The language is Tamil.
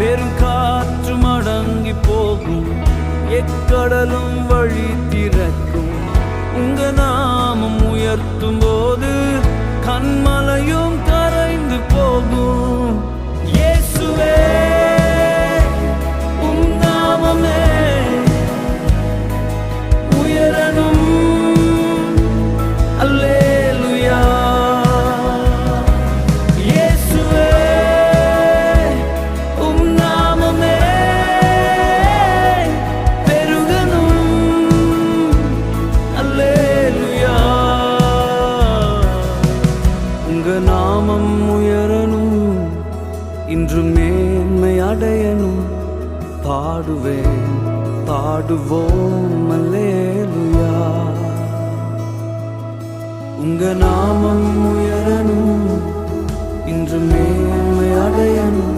பெருங்காற்று மடங்கி போகும், எக்கடலும் வழி திறக்கும். உங்க நாமம் உயர்த்தும் போது கண்மலையும் கரைந்து போகும். இயேசுவே உம் நாமமே உயரணும். அல்லேலூயா. இயேசுவே உம் நாமமே பெருகணும். அல்லேலூயா. உங்க நாமம் உயரணும், இன்று மேன்மை அடையணும். பாடுவேன் பாடுவோம் அல்லேலூயா. உங்க நாமம் உயரணும், இன்று மேன்மை அடையணும்.